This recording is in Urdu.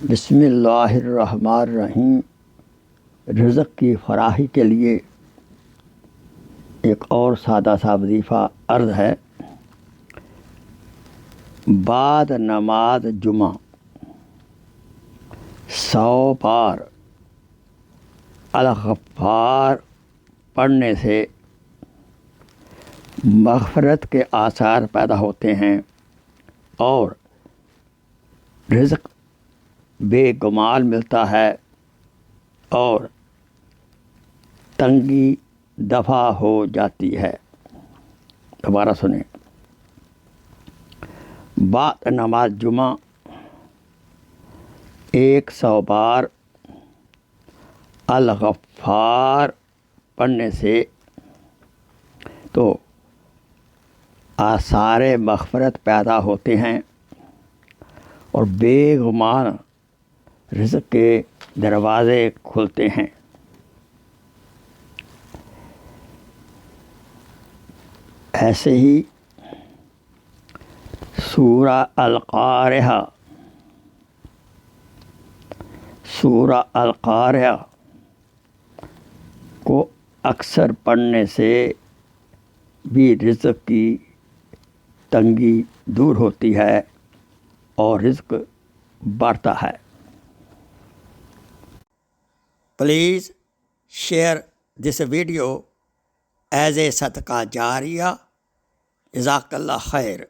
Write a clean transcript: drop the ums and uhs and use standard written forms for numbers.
بسم اللہ الرحمن الرحیم۔ رزق کی فراہی کے لیے ایک اور سادہ سا وظیفہ عرض ہے۔ بعد نماز جمعہ 100 بار الغفار پڑھنے سے مغفرت کے آثار پیدا ہوتے ہیں اور رزق بے گمان ملتا ہے اور تنگی دفع ہو جاتی ہے۔ دوبارہ سنیں، بعد نماز جمعہ 100 بار الغفار پڑھنے سے تو آثار مغفرت پیدا ہوتے ہیں اور بے گمان رزق کے دروازے کھلتے ہیں۔ ایسے ہی سورہ القارعہ کو اکثر پڑھنے سے بھی رزق کی تنگی دور ہوتی ہے اور رزق بڑھتا ہے۔ Please share this video as a صدقہ جاریہ۔ جزاک اللہ خیر۔